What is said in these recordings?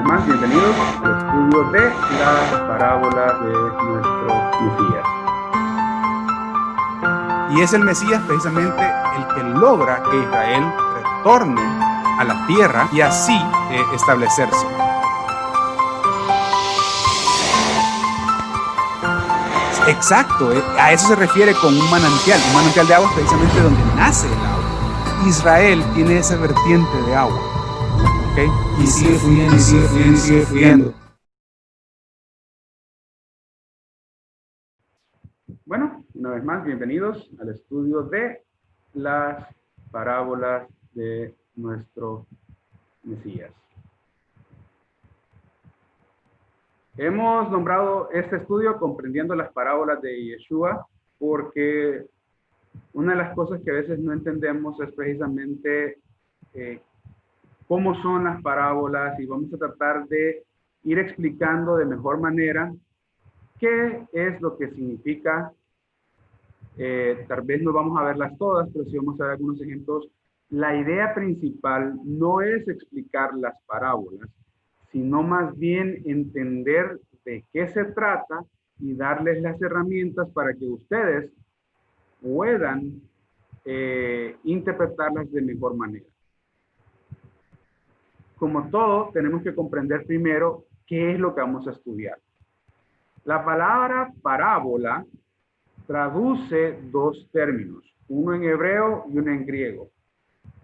más, bienvenidos al estudio de las parábolas de nuestro Mesías. Y es el Mesías precisamente el que logra que Israel retorne a la tierra y así establecerse. Exacto, a eso se refiere con un manantial. Un manantial de agua es precisamente donde nace el agua. Israel tiene esa vertiente de agua. ¿Okay? Y sigue fluyendo, y sigue fluyendo, y sigue fluyendo. Bueno, una vez más, bienvenidos al estudio de las parábolas de nuestro Mesías. Hemos nombrado este estudio comprendiendo las parábolas de Yeshua porque una de las cosas que a veces no entendemos es precisamente cómo son las parábolas, y vamos a tratar de ir explicando de mejor manera qué es lo que significa. Tal vez no vamos a verlas todas, pero sí vamos a ver algunos ejemplos. La idea principal no es explicar las parábolas, sino más bien entender de qué se trata y darles las herramientas para que ustedes puedan interpretarlas de mejor manera. Como todo, tenemos que comprender primero qué es lo que vamos a estudiar. La palabra parábola traduce dos términos, uno en hebreo y uno en griego.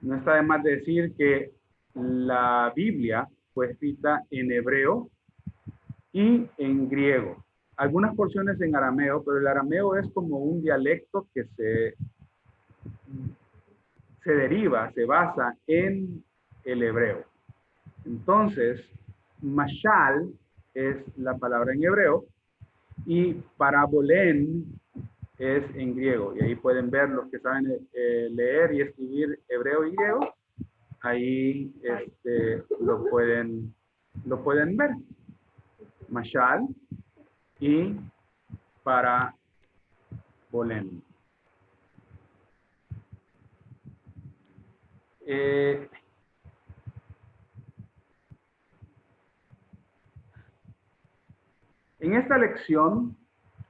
No está de más decir que la Biblia fue escrita en hebreo y en griego. Algunas porciones en arameo, pero el arameo es como un dialecto que se deriva, se basa en el hebreo. Entonces, mashal es la palabra en hebreo y parabolén es en griego. Y ahí pueden ver los que saben leer y escribir hebreo y griego. Ahí lo pueden ver. Mashal y parabolén. En esta lección,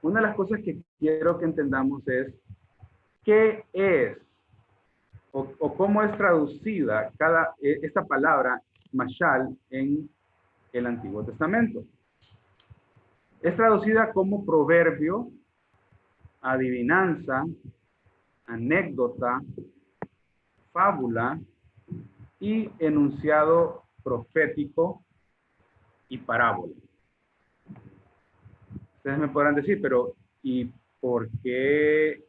una de las cosas que quiero que entendamos es qué es o cómo es traducida esta palabra mashal en el Antiguo Testamento. Es traducida como proverbio, adivinanza, anécdota, fábula y enunciado profético y parábola. Ustedes me podrán decir, pero ¿y por qué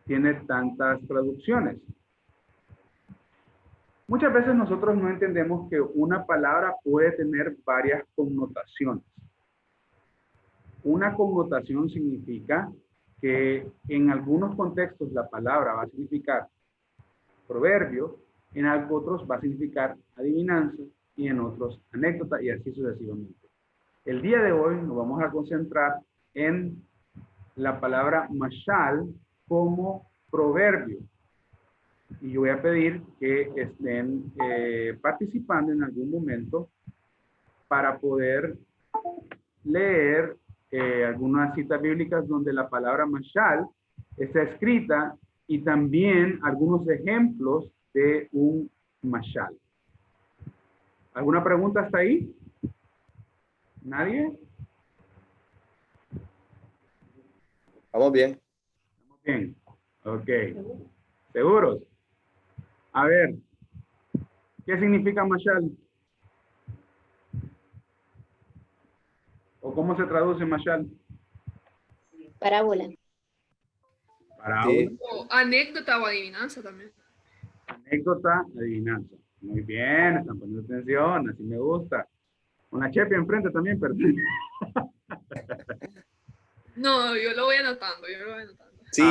tiene tantas traducciones? Muchas veces nosotros no entendemos que una palabra puede tener varias connotaciones. Una connotación significa que en algunos contextos la palabra va a significar proverbio, en otros va a significar adivinanza y en otros anécdota y así sucesivamente. El día de hoy nos vamos a concentrar en la palabra mashal como proverbio. Y yo voy a pedir que estén participando en algún momento para poder leer algunas citas bíblicas donde la palabra mashal está escrita y también algunos ejemplos de un mashal. ¿Alguna pregunta hasta ahí? ¿Nadie? Vamos bien. Bien. Ok. ¿Seguros? A ver, ¿qué significa mashal? ¿O cómo se traduce mashal? Parábola. Parábola. Sí. O anécdota o adivinanza también. Anécdota, adivinanza. Muy bien, están poniendo atención, así me gusta. Una chepe enfrente también, pero... No, yo lo voy anotando, Sí,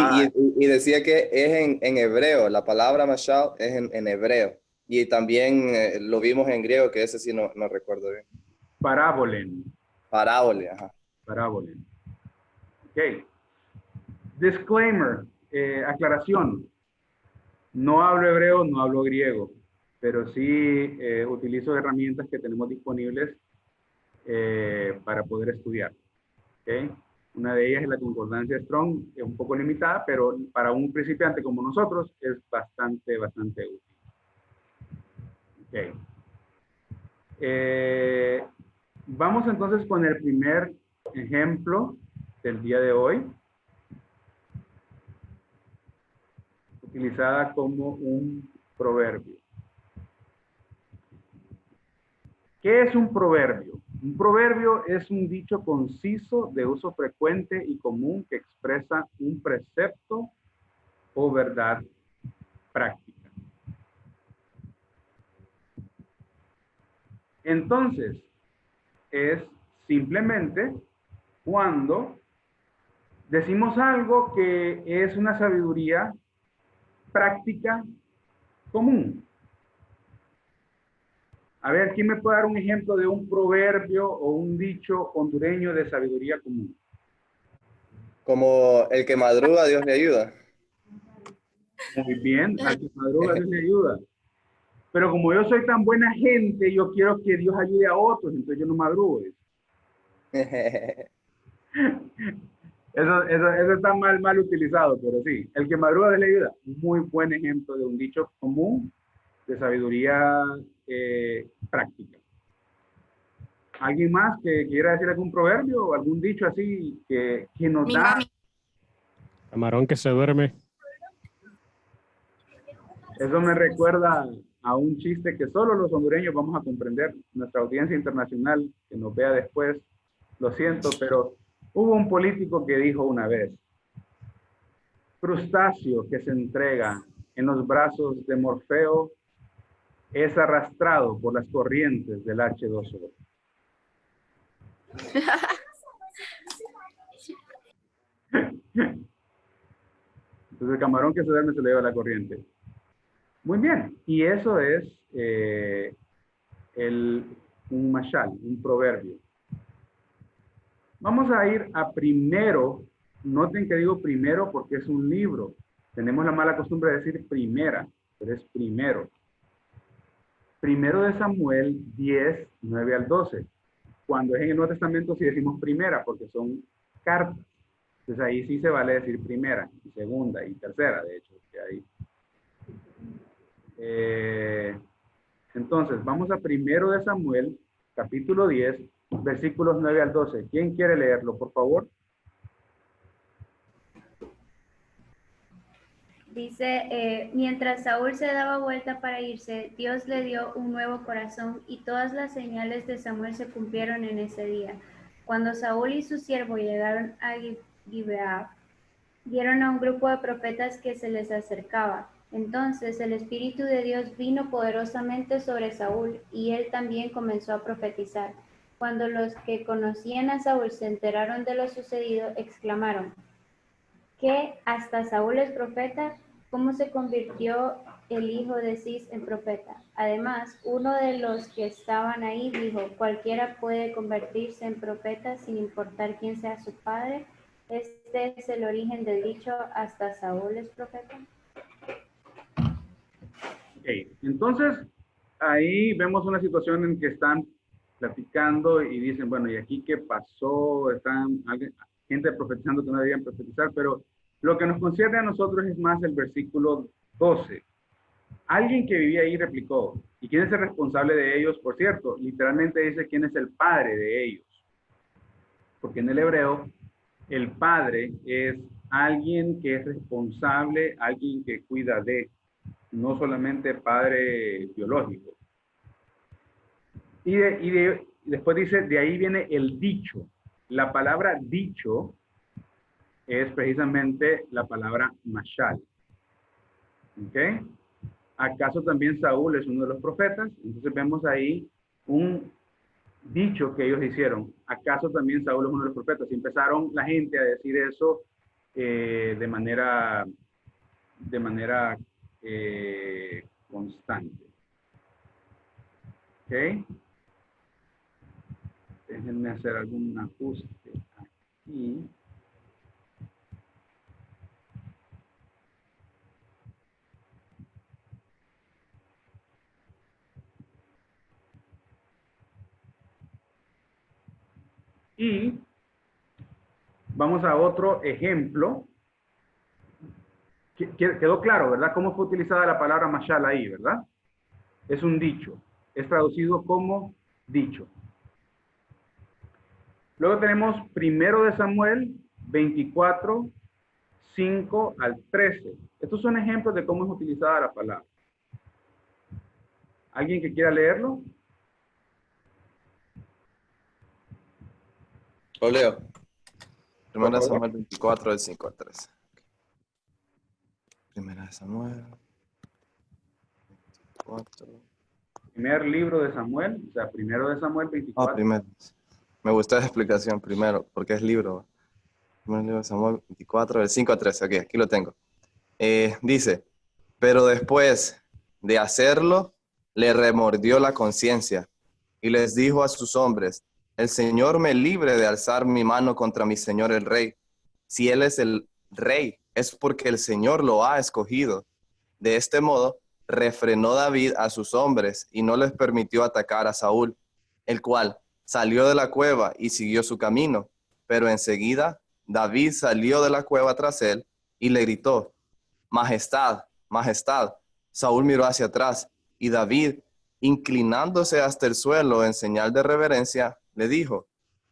y decía que es en hebreo, la palabra mashal es en hebreo. Y también lo vimos en griego, que ese sí no recuerdo bien. Parábolen. Parábola, ajá. Parábolen. Ok. Disclaimer, aclaración. No hablo hebreo, no hablo griego. pero sí utilizo herramientas que tenemos disponibles para poder estudiar. ¿Ok? Una de ellas es la concordancia Strong, es un poco limitada, pero para un principiante como nosotros es bastante útil. Ok. Vamos entonces con el primer ejemplo del día de hoy, utilizada como un proverbio. ¿Qué es un proverbio? Un proverbio es un dicho conciso de uso frecuente y común que expresa un precepto o verdad práctica. Entonces, es simplemente cuando decimos algo que es una sabiduría práctica común. A ver, ¿quién me puede dar un ejemplo de un proverbio o un dicho hondureño de sabiduría común? Como el que madruga, Dios le ayuda. Muy bien, al que madruga Dios le ayuda. Pero como yo soy tan buena gente, yo quiero que Dios ayude a otros, entonces yo no madrugo. Eso está mal utilizado, pero sí. El que madruga Dios le ayuda. Muy buen ejemplo de un dicho común de sabiduría práctica. ¿Alguien más que quiera decir algún proverbio o algún dicho así que nos da? Camarón que se duerme. Eso me recuerda a un chiste que solo los hondureños vamos a comprender. Nuestra audiencia internacional que nos vea después, lo siento, pero hubo un político que dijo una vez: crustáceo que se entrega en los brazos de Morfeo es arrastrado por las corrientes del H2O. Entonces el camarón que se duerme se le lleva la corriente. Muy bien, y eso es un mashal, un proverbio. Vamos a ir a primero. Noten que digo primero porque es un libro. Tenemos la mala costumbre de decir primera, pero es primero. Primero de Samuel 10, 9 al 12. Cuando es en el Nuevo Testamento sí decimos primera porque son cartas. Entonces ahí sí se vale decir primera, y segunda y tercera, de hecho. Que ahí. Entonces, vamos a primero de Samuel, capítulo 10, versículos 9 al 12. ¿Quién quiere leerlo, por favor? Dice, mientras Saúl se daba vuelta para irse, Dios le dio un nuevo corazón y todas las señales de Samuel se cumplieron en ese día. Cuando Saúl y su siervo llegaron a Gibeá, vieron a un grupo de profetas que se les acercaba. Entonces el Espíritu de Dios vino poderosamente sobre Saúl y él también comenzó a profetizar. Cuando los que conocían a Saúl se enteraron de lo sucedido, exclamaron: ¿qué? ¿Hasta Saúl es profeta? ¿Cómo se convirtió el hijo de Cis en profeta? Además, uno de los que estaban ahí dijo: cualquiera puede convertirse en profeta sin importar quién sea su padre. Este es el origen del dicho: ¿hasta Saúl es profeta? Okay. Entonces, ahí vemos una situación en que están platicando y dicen, bueno, ¿y aquí qué pasó? Están gente profetizando que no debían profetizar, pero lo que nos concierne a nosotros es más el versículo 12. Alguien que vivía ahí replicó: ¿y quién es el responsable de ellos? Por cierto, literalmente dice quién es el padre de ellos. Porque en el hebreo, el padre es alguien que es responsable, alguien que cuida de, no solamente padre biológico. Y después dice, de ahí viene el dicho. La palabra dicho es precisamente la palabra mashal. ¿Ok? ¿Acaso también Saúl es uno de los profetas? Entonces vemos ahí un dicho que ellos hicieron. ¿Acaso también Saúl es uno de los profetas? Y empezaron la gente a decir eso de manera constante. ¿Ok? Déjenme hacer algún ajuste aquí. Y vamos a otro ejemplo. Quedó claro, ¿verdad? Cómo fue utilizada la palabra mashal ahí, ¿verdad? Es un dicho. Es traducido como dicho. Luego tenemos 1 de Samuel 24, 5 al 13. Estos son ejemplos de cómo es utilizada la palabra. ¿Alguien que quiera leerlo? Lo leo. Por 1 favor. Samuel 24, del 5 al 13. 1 Samuel 24. Primer libro de Samuel, o sea, 1 de Samuel 24. Primero. Me gustó esa explicación primero, porque es libro. Primer libro de Samuel 24, del 5 al 13. Ok, aquí lo tengo. Dice, pero después de hacerlo, le remordió la conciencia y les dijo a sus hombres, el Señor me libre de alzar mi mano contra mi Señor el Rey. Si Él es el Rey, es porque el Señor lo ha escogido. De este modo, refrenó David a sus hombres y no les permitió atacar a Saúl, el cual salió de la cueva y siguió su camino. Pero enseguida, David salió de la cueva tras él y le gritó, Majestad, Majestad. Saúl miró hacia atrás y David, inclinándose hasta el suelo en señal de reverencia, le dijo,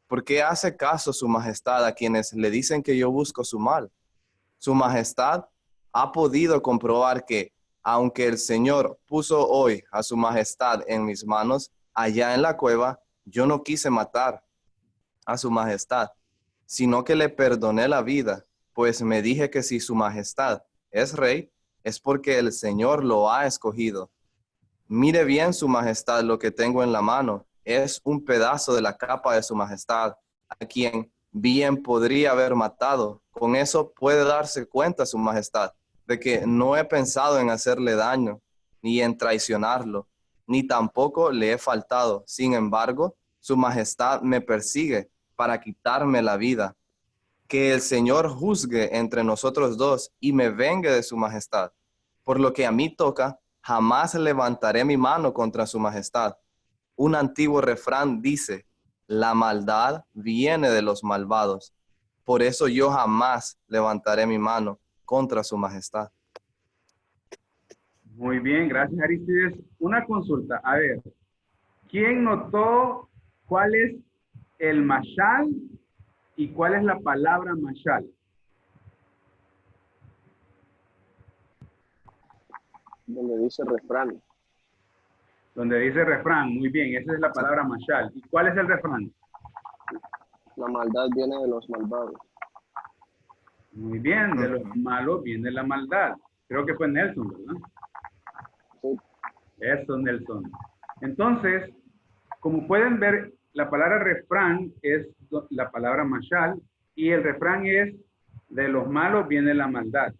¿por qué hace caso su majestad a quienes le dicen que yo busco su mal? Su majestad ha podido comprobar que, aunque el Señor puso hoy a su majestad en mis manos, allá en la cueva, yo no quise matar a su majestad, sino que le perdoné la vida, pues me dije que si su majestad es rey, es porque el Señor lo ha escogido. Mire bien su majestad lo que tengo en la mano, es un pedazo de la capa de su majestad, a quien bien podría haber matado. Con eso puede darse cuenta su majestad de que no he pensado en hacerle daño, ni en traicionarlo, ni tampoco le he faltado. Sin embargo, su majestad me persigue para quitarme la vida. Que el Señor juzgue entre nosotros dos y me vengue de su majestad. Por lo que a mí toca, jamás levantaré mi mano contra su majestad. Un antiguo refrán dice, la maldad viene de los malvados. Por eso yo jamás levantaré mi mano contra su majestad. Muy bien, gracias Aristides. Una consulta, a ver, ¿quién notó cuál es el mashal y cuál es la palabra mashal? Donde dice refrán. Donde dice refrán, muy bien, esa es la palabra mashal. ¿Y cuál es el refrán? La maldad viene de los malvados. Muy bien, de los malos viene la maldad. Creo que fue Nelson, ¿verdad? Sí. Eso, Nelson. Entonces, como pueden ver, la palabra refrán es la palabra mashal y el refrán es de los malos viene la maldad.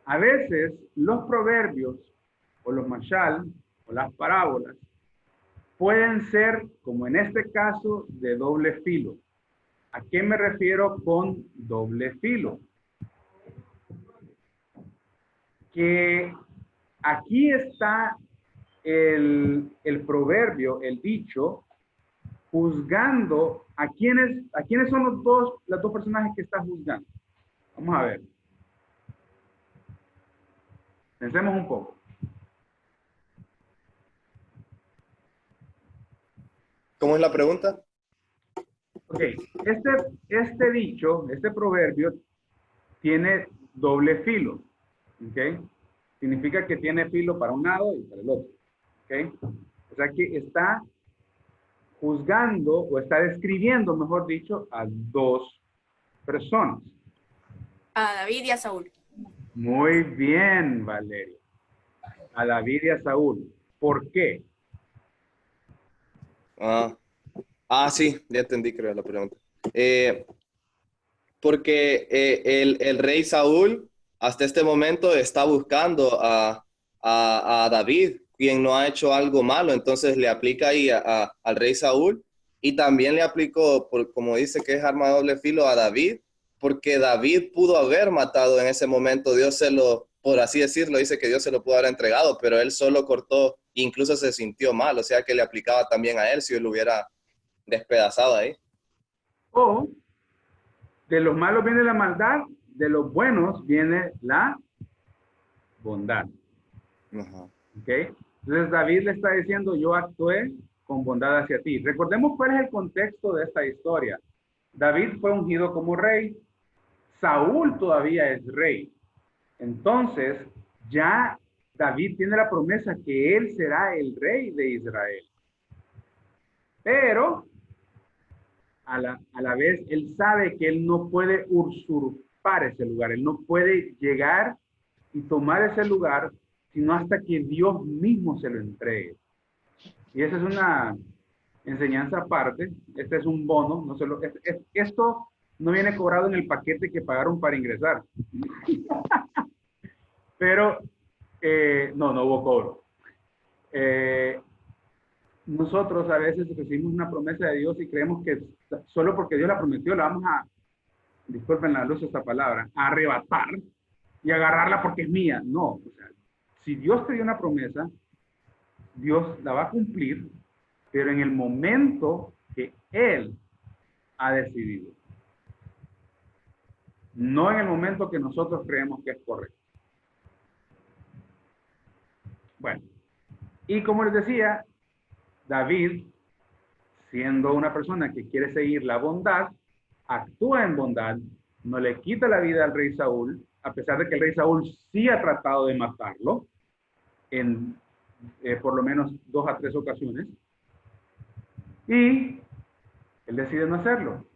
A veces los proverbios o los mashal o las parábolas pueden ser, como en este caso, de doble filo. ¿A qué me refiero con doble filo? Que aquí está el proverbio, el dicho, juzgando a quiénes son las dos personajes que está juzgando. Vamos a ver. Pensemos un poco. ¿Cómo es la pregunta? Ok, este dicho, este proverbio, tiene doble filo. Ok, significa que tiene filo para un lado y para el otro. Ok, o sea que está juzgando o está describiendo, mejor dicho, a dos personas. A David y a Saúl. Muy bien, Valeria. A David y a Saúl. ¿Por qué? Sí, ya entendí, creo, la pregunta. Porque el rey Saúl hasta este momento está buscando a David, quien no ha hecho algo malo, entonces le aplica ahí al rey Saúl y también le aplicó, como dice que es arma de doble filo, a David, porque David pudo haber matado en ese momento, Dios se lo, por así decirlo, dice que Dios se lo pudo haber entregado, pero él solo cortó, incluso se sintió mal, o sea que le aplicaba también a él si él lo hubiera despedazado ahí. O de los malos viene la maldad, de los buenos viene la bondad. Ajá. ¿Ok? Entonces David le está diciendo, yo actué con bondad hacia ti. Recordemos cuál es el contexto de esta historia. David fue ungido como rey. Saúl todavía es rey. Entonces, ya David tiene la promesa que él será el rey de Israel. Pero, a la vez, él sabe que él no puede usurpar ese lugar. Él no puede llegar y tomar ese lugar, sino hasta que Dios mismo se lo entregue. Y esa es una enseñanza aparte. Este es un bono. No se lo, esto no viene cobrado en el paquete que pagaron para ingresar. Pero, no hubo cobro. Nosotros a veces recibimos una promesa de Dios y creemos que solo porque Dios la prometió la vamos a, disculpen la luz esta palabra, a arrebatar y agarrarla porque es mía. No, o sea, si Dios te dio una promesa, Dios la va a cumplir, pero en el momento que Él ha decidido. No en el momento que nosotros creemos que es correcto. Bueno, y como les decía, David, siendo una persona que quiere seguir la bondad, actúa en bondad, no le quita la vida al rey Saúl, a pesar de que el rey Saúl sí ha tratado de matarlo en por lo menos 2 a 3 ocasiones, y él decide no hacerlo.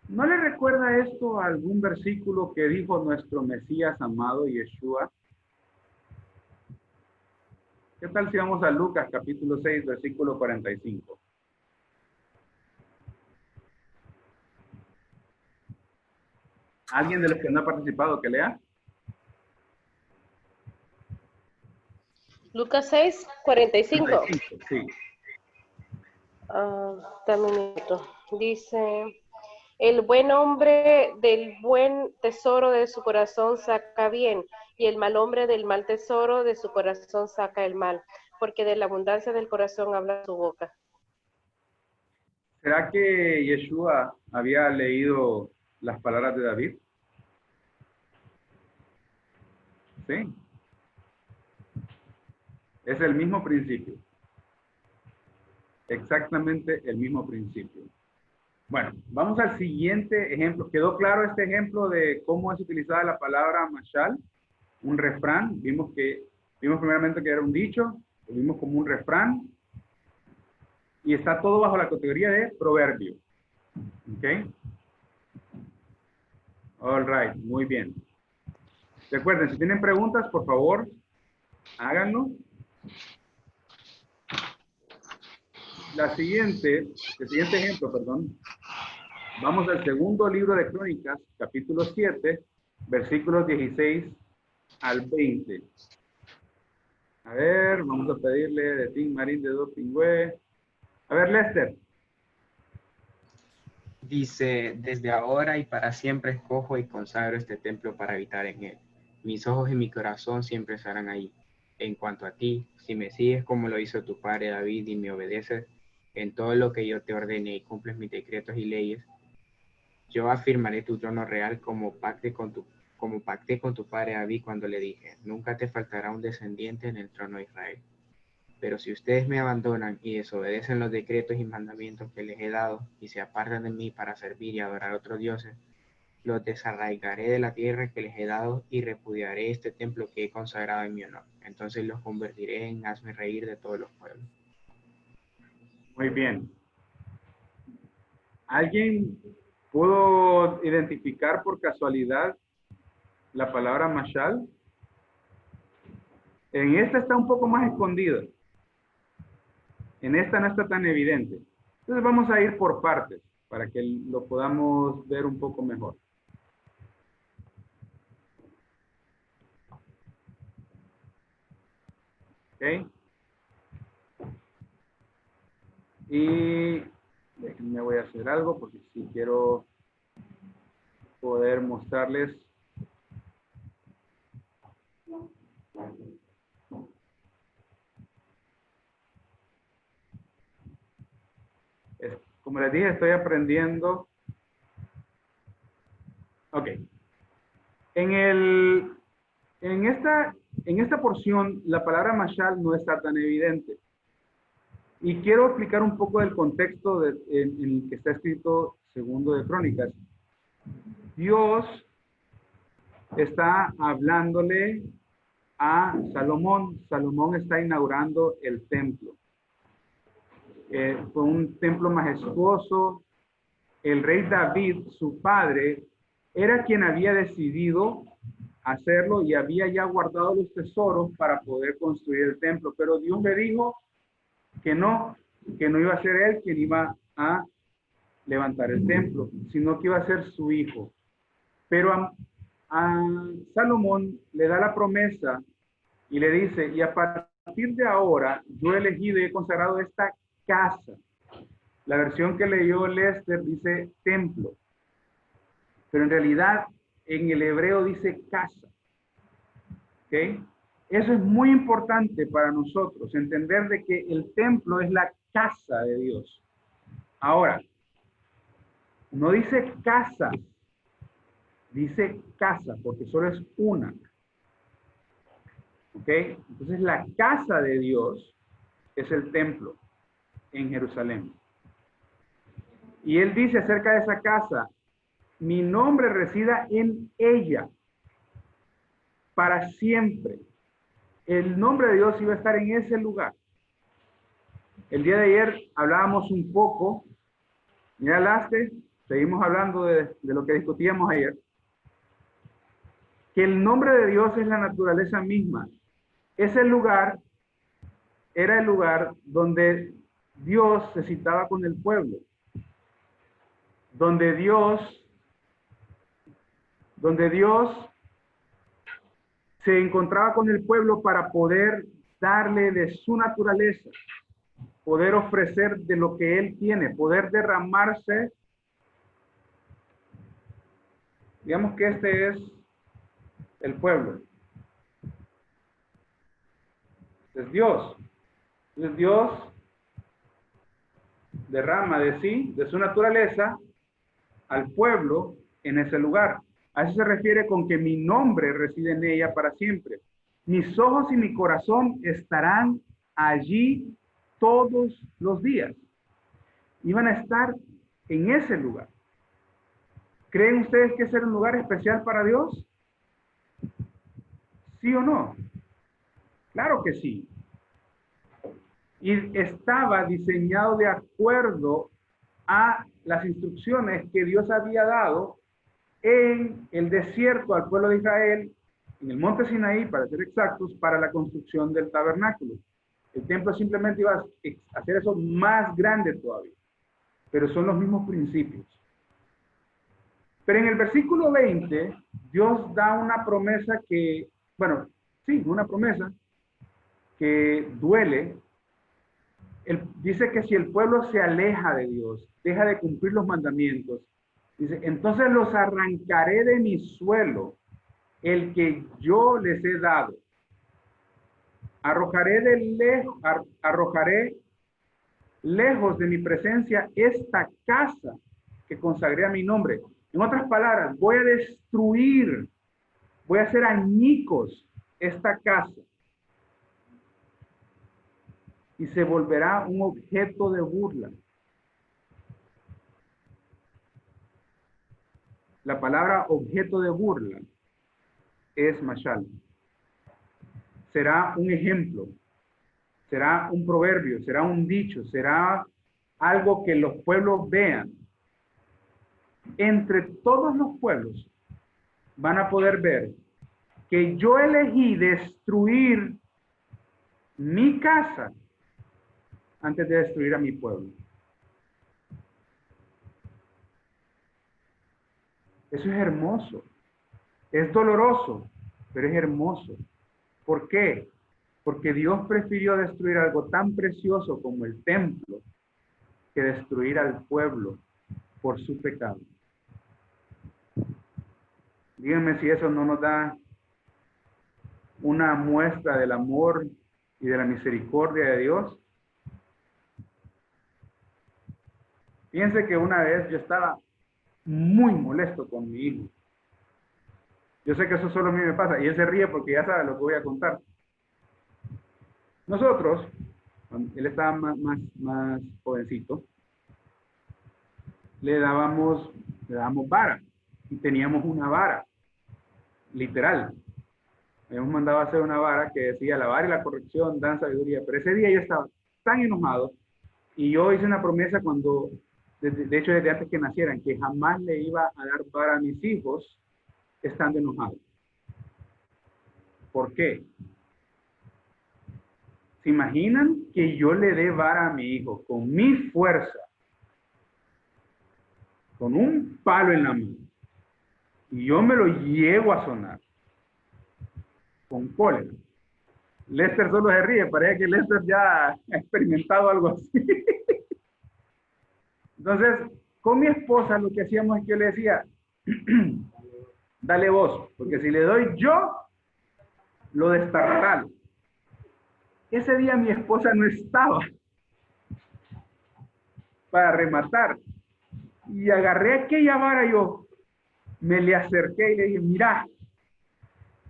¿No le recuerda esto a algún versículo que dijo nuestro Mesías amado Yeshua? ¿Qué tal si vamos a Lucas capítulo 6, versículo 45? ¿Alguien de los que no ha participado que lea? Lucas 6, 45. 45, sí. Dame un minuto. Dice, el buen hombre del buen tesoro de su corazón saca bien, y el mal hombre del mal tesoro de su corazón saca el mal, porque de la abundancia del corazón habla su boca. ¿Será que Yeshua había leído las palabras de David? Sí. Es el mismo principio. Exactamente el mismo principio. Bueno, vamos al siguiente ejemplo. ¿Quedó claro este ejemplo de cómo es utilizada la palabra mashal? Un refrán. Vimos primeramente que era un dicho, lo vimos como un refrán, y está todo bajo la categoría de proverbio. ¿Ok? All right, muy bien. Recuerden, si tienen preguntas, por favor, háganlo. El siguiente ejemplo, perdón. Vamos al segundo libro de Crónicas, capítulo 7, versículos 16 al 20. A ver, vamos a pedirle de Tim Marín de Dopingüe. A ver, Lester. Dice, desde ahora y para siempre escojo y consagro este templo para habitar en él. Mis ojos y mi corazón siempre estarán ahí. En cuanto a ti, si me sigues como lo hizo tu padre David y me obedeces en todo lo que yo te ordene y cumples mis decretos y leyes, yo afirmaré tu trono real como pacté con tu padre David cuando le dije, nunca te faltará un descendiente en el trono de Israel. Pero si ustedes me abandonan y desobedecen los decretos y mandamientos que les he dado y se apartan de mí para servir y adorar a otros dioses, los desarraigaré de la tierra que les he dado y repudiaré este templo que he consagrado en mi honor. Entonces los convertiré en hazme reír de todos los pueblos. Muy bien. ¿Alguien pudo identificar por casualidad la palabra mashal? En esta está un poco más escondida. En esta no está tan evidente. Entonces vamos a ir por partes para que lo podamos ver un poco mejor. ¿Ok? Y déjenme, voy a hacer algo porque si quiero poder mostrarles. Como les dije, estoy aprendiendo Ok. En esta porción, la palabra mashal no está tan evidente. Y quiero explicar un poco del contexto en el que está escrito Segundo de Crónicas. Dios está hablándole a Salomón. Salomón está inaugurando el templo. Fue un templo majestuoso. El rey David, su padre, era quien había decidido hacerlo y había ya guardado los tesoros para poder construir el templo. Pero Dios le dijo que no iba a ser él quien iba a levantar el templo, sino que iba a ser su hijo. Pero a Salomón le da la promesa y le dice, y a partir de ahora yo he elegido y he consagrado esta casa. La versión que leyó Lester dice templo, pero en realidad en el hebreo dice casa. ¿Ok? Eso es muy importante para nosotros, entender de que el templo es la casa de Dios. Ahora, no dice casa, dice casa, porque solo es una. ¿Ok? Entonces la casa de Dios es el templo en Jerusalén. Y él dice acerca de esa casa, mi nombre resida en ella para siempre. El nombre de Dios iba a estar en ese lugar. El día de ayer hablábamos un poco, ya Laste, seguimos hablando de lo que discutíamos ayer, que el nombre de Dios es la naturaleza misma. Ese lugar era el lugar donde Dios se citaba con el pueblo, donde Dios se encontraba con el pueblo para poder darle de su naturaleza, poder ofrecer de lo que Él tiene, poder derramarse. Digamos que este es el pueblo. Es Dios. Entonces Dios derrama de sí, de su naturaleza, al pueblo en ese lugar. A eso se refiere con que mi nombre reside en ella para siempre. Mis ojos y mi corazón estarán allí todos los días. Iban a estar en ese lugar. ¿Creen ustedes que ese era un lugar especial para Dios? ¿Sí o no? Claro que sí. Y estaba diseñado de acuerdo a las instrucciones que Dios había dado en el desierto al pueblo de Israel, en el monte Sinaí, para ser exactos, para la construcción del tabernáculo. El templo simplemente iba a hacer eso más grande todavía, pero son los mismos principios. Pero en el versículo 20, Dios da una promesa que, bueno, sí, una promesa que duele. Él dice que si el pueblo se aleja de Dios, deja de cumplir los mandamientos, dice, entonces los arrancaré de mi suelo, el que yo les he dado. Arrojaré lejos de mi presencia esta casa que consagré a mi nombre. En otras palabras, voy a destruir, voy a hacer añicos esta casa. Y se volverá un objeto de burla. La palabra objeto de burla es mashal. Será un ejemplo, será un proverbio, será un dicho, será algo que los pueblos vean. Entre todos los pueblos van a poder ver que yo elegí destruir mi casa antes de destruir a mi pueblo. Eso es hermoso. Es doloroso, pero es hermoso. ¿Por qué? Porque Dios prefirió destruir algo tan precioso como el templo que destruir al pueblo por su pecado. Díganme si eso no nos da una muestra del amor y de la misericordia de Dios. Fíjense que una vez yo estaba muy molesto con mi hijo. Yo sé que eso solo a mí me pasa y él se ríe porque ya sabe lo que voy a contar. Nosotros, cuando él estaba más jovencito, le dábamos vara y teníamos una vara, literal. Habíamos mandado a hacer una vara que decía la vara y la corrección dan sabiduría, pero ese día yo estaba tan enojado y yo hice una promesa cuando, de hecho desde antes que nacieran, que jamás le iba a dar vara a mis hijos estando enojado. ¿Por qué? ¿Se imaginan que yo le dé vara a mi hijo con mi fuerza, con un palo en la mano, y yo me lo llevo a sonar con cólera? Lester solo se ríe, parece que Lester ya ha experimentado algo así. Entonces, con mi esposa lo que hacíamos es que yo le decía, dale vos, porque si le doy yo, lo destartalo. Ese día mi esposa no estaba para rematar. Y agarré aquella vara yo, me le acerqué y le dije, mira,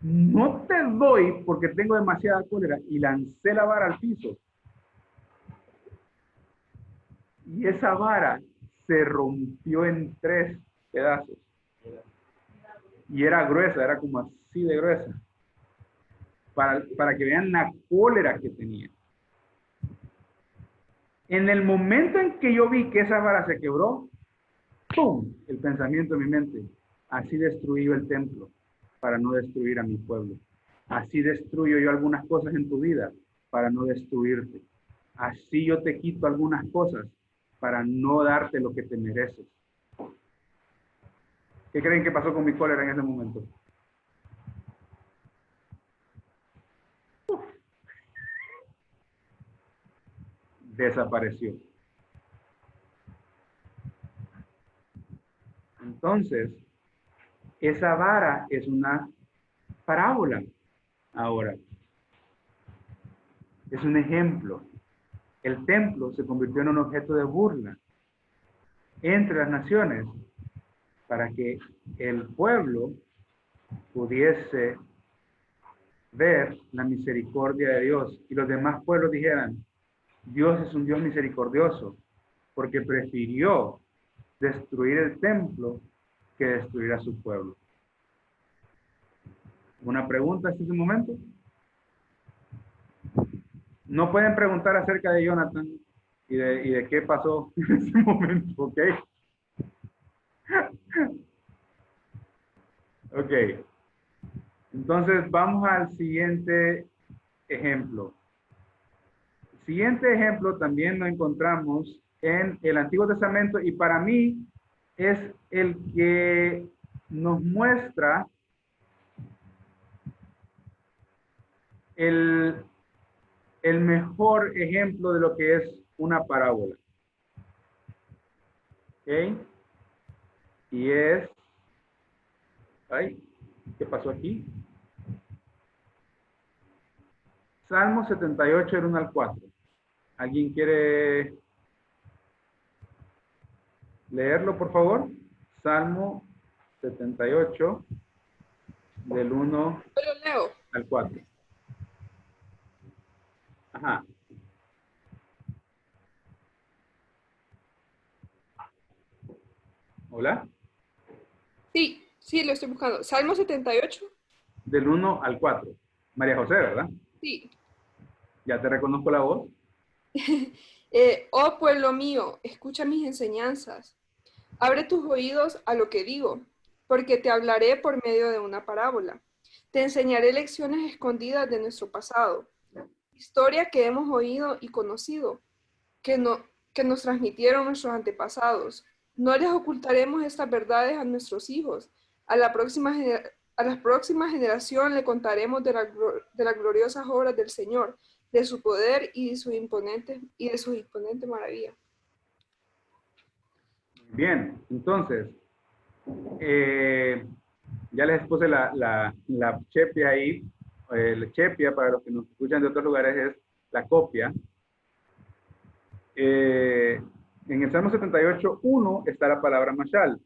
no te doy porque tengo demasiada cólera. Y lancé la vara al piso. Y esa vara se rompió en 3 pedazos. Y era gruesa, era como así de gruesa. Para que vean la cólera que tenía. En el momento en que yo vi que esa vara se quebró, ¡pum! El pensamiento en mi mente. Así destruí yo el templo para no destruir a mi pueblo. Así destruyo yo algunas cosas en tu vida para no destruirte. Así yo te quito algunas cosas para no darte lo que te mereces. ¿Qué creen que pasó con mi cólera en ese momento? Desapareció. Entonces, esa vara es una parábola ahora. Es un ejemplo. El templo se convirtió en un objeto de burla entre las naciones para que el pueblo pudiese ver la misericordia de Dios y los demás pueblos dijeran, Dios es un Dios misericordioso porque prefirió destruir el templo que destruir a su pueblo. ¿Una pregunta hasta ese momento? No pueden preguntar acerca de Jonathan y de qué pasó en ese momento, ¿ok? Ok. Entonces vamos al siguiente ejemplo. El siguiente ejemplo también lo encontramos en el Antiguo Testamento y para mí es el que nos muestra el mejor ejemplo de lo que es una parábola. ¿Ok? Y es... Ay, ¿qué pasó aquí? Salmo 78, del 1 al 4. ¿Alguien quiere leerlo, por favor? Salmo 78, del 1 Yo lo leo. al 4. Ajá. ¿Hola? Sí, sí, lo estoy buscando. Salmo 78. Del 1 al 4. María José, ¿verdad? Sí. Ya te reconozco la voz. Oh pueblo mío, escucha mis enseñanzas. Abre tus oídos a lo que digo, porque te hablaré por medio de una parábola. Te enseñaré lecciones escondidas de nuestro pasado, historia que hemos oído y conocido, que nos transmitieron nuestros antepasados. No les ocultaremos estas verdades a nuestros hijos. A la próxima generación le contaremos de las gloriosas obras del Señor, de su poder y de sus imponentes maravillas. Bien, entonces, ya les puse la chepia ahí. La chepia, para los que nos escuchan de otros lugares, es la copia. En el Salmo 78, 1 está la palabra mashal.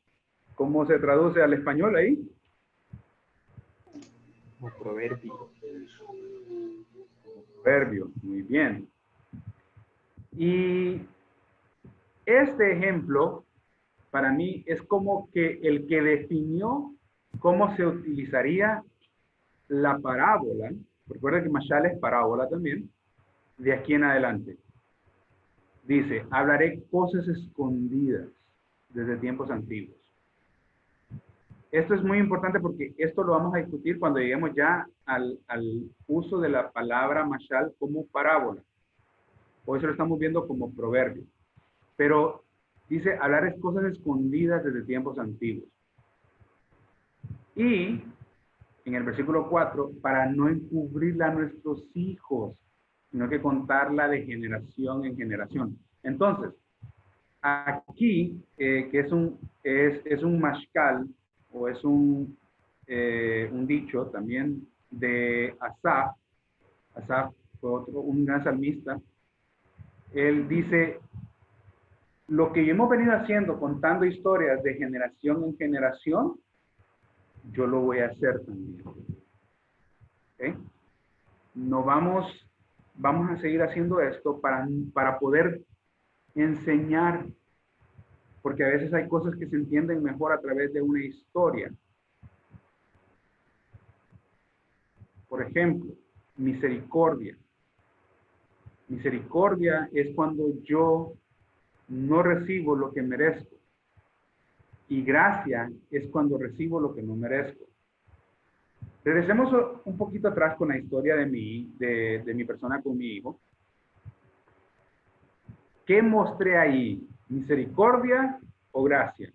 ¿Cómo se traduce al español ahí? como proverbio. Proverbio, muy bien. Y este ejemplo, para mí, es como que el que definió cómo se utilizaría la parábola. Recuerda que Mashal es parábola también, de aquí en adelante. Dice, hablaré cosas escondidas desde tiempos antiguos. Esto es muy importante porque esto lo vamos a discutir cuando lleguemos ya al uso de la palabra mashal como parábola. Hoy se lo estamos viendo como proverbio. Pero dice, hablar cosas escondidas desde tiempos antiguos. Y en el versículo 4, para no encubrirla a nuestros hijos, sino que contarla de generación en generación. Entonces, aquí, que es un mashkal, o es un dicho también de Asaf. Asaf fue un gran salmista. Él dice, lo que hemos venido haciendo, contando historias de generación en generación, yo lo voy a hacer también. ¿Okay? No vamos a seguir haciendo esto para poder enseñar, porque a veces hay cosas que se entienden mejor a través de una historia. Por ejemplo, misericordia. Misericordia es cuando yo no recibo lo que merezco. Y gracia es cuando recibo lo que no merezco. Regresemos un poquito atrás con la historia de mi persona con mi hijo. ¿Qué mostré ahí? ¿Misericordia o gracia?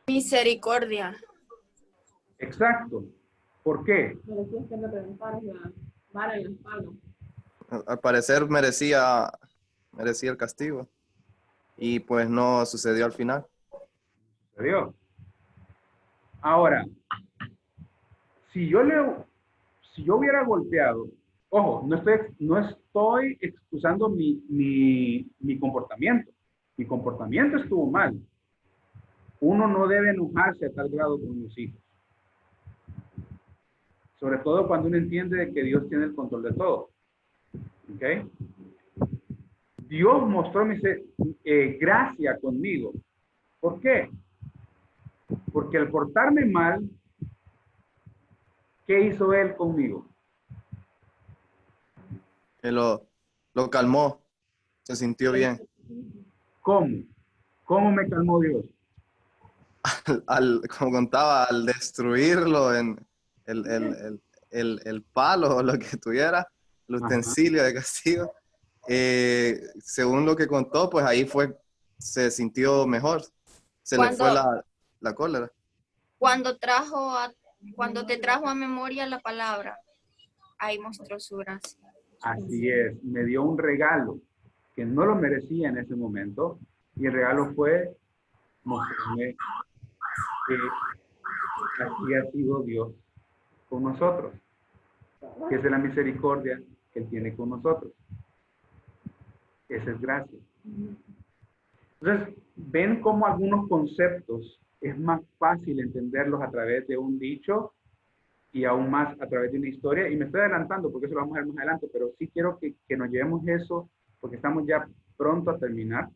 Misericordia. Exacto. ¿Por qué? Al parecer merecía el castigo. Y pues no sucedió al final. Sucedió. Ahora, si yo hubiera golpeado, ojo, no estoy excusando mi comportamiento. Mi comportamiento estuvo mal. Uno no debe enojarse a tal grado con los hijos. Sobre todo cuando uno entiende que Dios tiene el control de todo. ¿Ok? Dios mostró gracia conmigo. ¿Por qué? Porque al portarme mal, ¿qué hizo Él conmigo? Que lo calmó. Se sintió bien. ¿Cómo? ¿Cómo me calmó Dios? Como contaba, al destruirlo en el palo o lo que tuviera, el utensilio de castigo, según lo que contó, pues ahí se sintió mejor. Se le fue la cólera. Cuando te trajo a memoria la palabra, ahí mostró su gracia. Así es, me dio un regalo que no lo merecía en ese momento, y el regalo fue mostrarme que así ha sido Dios con nosotros, que es de la misericordia que Él tiene con nosotros. Esa es gracia. Entonces, ven cómo algunos conceptos es más fácil entenderlos a través de un dicho y aún más a través de una historia. Y me estoy adelantando porque eso lo vamos a ver más adelante, pero sí quiero que nos llevemos eso, porque estamos ya pronto a terminar.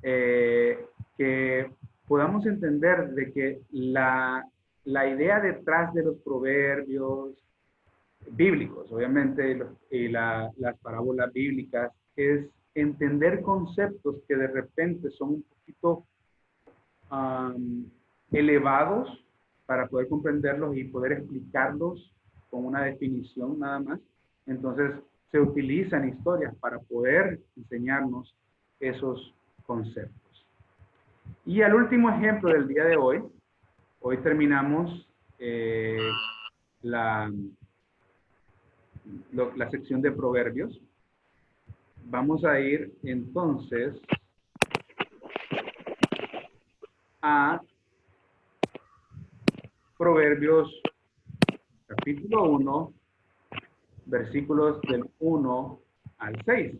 Que podamos entender de que la idea detrás de los proverbios bíblicos, obviamente, y las parábolas bíblicas, es entender conceptos que de repente son un poquito elevados para poder comprenderlos y poder explicarlos con una definición nada más. Entonces, se utilizan historias para poder enseñarnos esos conceptos. Y el último ejemplo del día de hoy terminamos la sección de proverbios. Vamos a ir entonces a Proverbios capítulo 1, versículos del 1 al 6.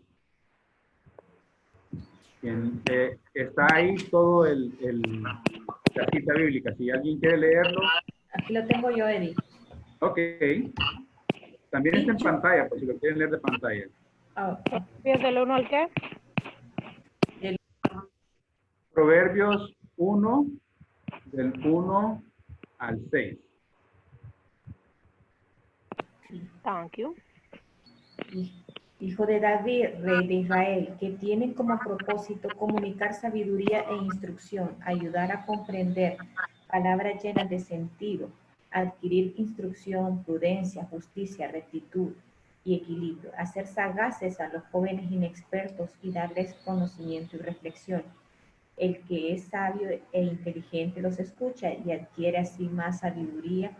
Está ahí todo la cita bíblica. Si alguien quiere leerlo. Aquí lo tengo yo, Eddie. Ok. También está en pantalla, por si lo quieren leer de pantalla. ¿Empieza del 1 al qué? Proverbios 1, del 1 al 6. Thank you. Hijo de David, rey de Israel, que tiene como propósito comunicar sabiduría e instrucción, ayudar a comprender palabras llenas de sentido, adquirir instrucción, prudencia, justicia, rectitud y equilibrio, hacer sagaces a los jóvenes inexpertos y darles conocimiento y reflexión. El que es sabio e inteligente los escucha y adquiere así más sabiduría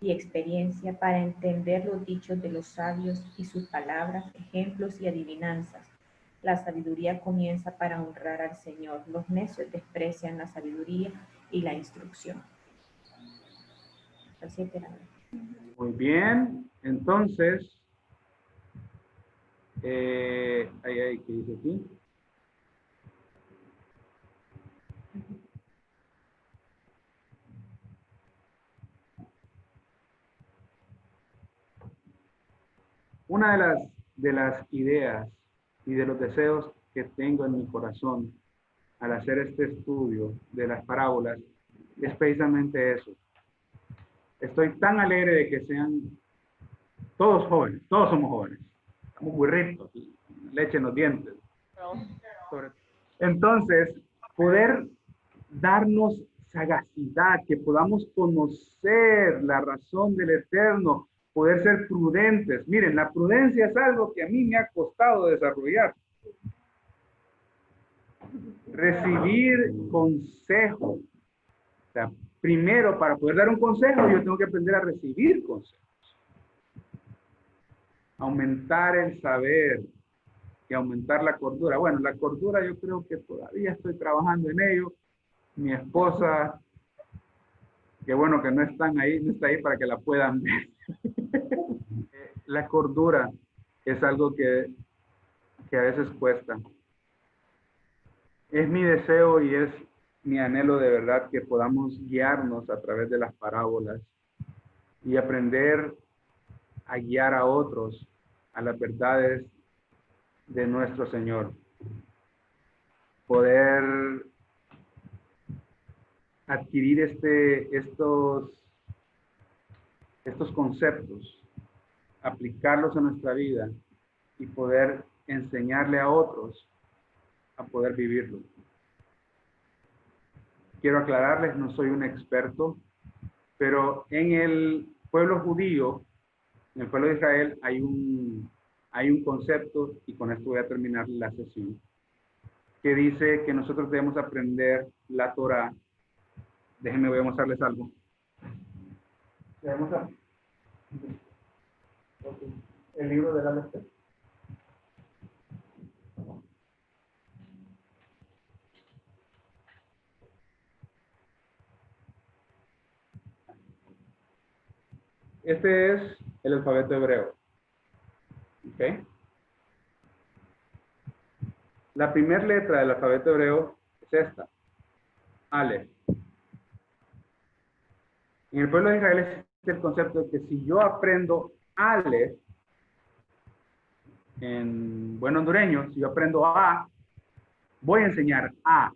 y experiencia para entender los dichos de los sabios y sus palabras, ejemplos y adivinanzas. La sabiduría comienza para honrar al Señor. Los necios desprecian la sabiduría y la instrucción. Muy bien, entonces, ¿qué dice aquí? Una de las ideas y de los deseos que tengo en mi corazón al hacer este estudio de las parábolas es precisamente eso. Estoy tan alegre de que sean todos jóvenes, todos somos jóvenes, estamos burritos, leche en los dientes. Entonces, poder darnos sagacidad, que podamos conocer la razón del Eterno, poder ser prudentes. Miren, la prudencia es algo que a mí me ha costado desarrollar. Recibir consejo. O sea, primero, para poder dar un consejo, yo tengo que aprender a recibir consejos. Aumentar el saber y aumentar la cordura. Bueno, la cordura yo creo que todavía estoy trabajando en ello. Mi esposa, qué bueno que no están ahí, no está ahí para que la puedan ver. La cordura es algo que a veces cuesta. Es mi deseo y es mi anhelo de verdad que podamos guiarnos a través de las parábolas y aprender a guiar a otros a las verdades de nuestro Señor. Poder adquirir estos conceptos, aplicarlos a nuestra vida y poder enseñarle a otros a poder vivirlo. Quiero aclararles, no soy un experto, pero en el pueblo judío, en el pueblo de Israel, hay un concepto, y con esto voy a terminar la sesión, que dice que nosotros debemos aprender la Torá. Déjenme, voy a mostrarles algo. El libro de la lectura. Este es el alfabeto hebreo. ¿Ok? La primera letra del alfabeto hebreo es esta. Aleph. En el pueblo de Israel existe el concepto de que si yo aprendo Aleph, en buen hondureño, si yo aprendo A, voy a enseñar A.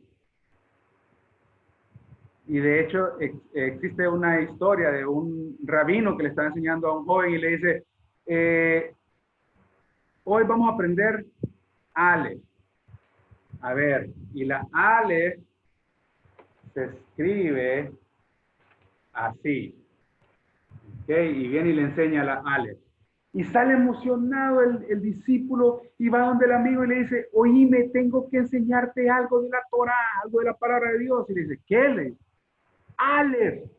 Y de hecho existe una historia de un rabino que le está enseñando a un joven y le dice, hoy vamos a aprender Aleph. A ver, y la Aleph se escribe así. ¿Ok? Y viene y le enseña la Aleph. Y sale emocionado el discípulo y va donde el amigo y le dice, oíme, tengo que enseñarte algo de la Torá, algo de la palabra de Dios. Y le dice, ¿qué le? Aleph.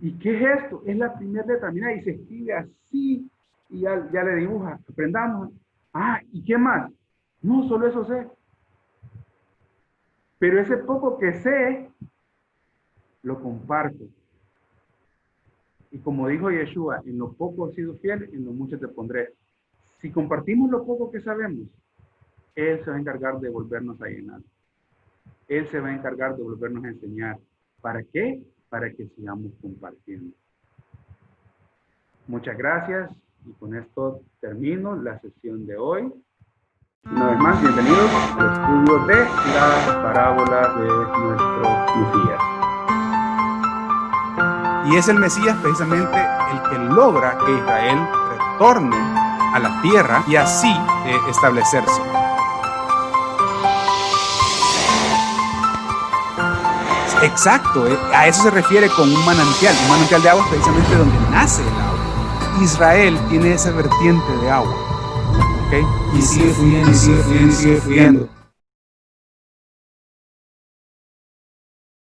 ¿Y qué es esto? Es la primera letra. Mira, y se escribe así. Y ya le dibuja. Aprendamos. Ah, ¿y qué más? No, solo eso sé. Pero ese poco que sé, lo comparto. Y como dijo Yeshua, en lo poco has sido fiel, en lo mucho te pondré. Si compartimos lo poco que sabemos, Él se va a encargar de volvernos a llenar. Él se va a encargar de volvernos a enseñar. ¿Para qué? para que sigamos compartiendo. Muchas gracias y con esto termino la sesión de hoy. Una vez más, bienvenidos al estudio de la parábola de nuestro Mesías. Y es el Mesías precisamente el que logra que Israel retorne a la tierra y así establecerse. Exacto, a eso se refiere con un manantial de agua precisamente donde nace el agua. Israel tiene esa vertiente de agua, ¿ok? Y sigue fluyendo, y sigue fluyendo, y sigue fluyendo.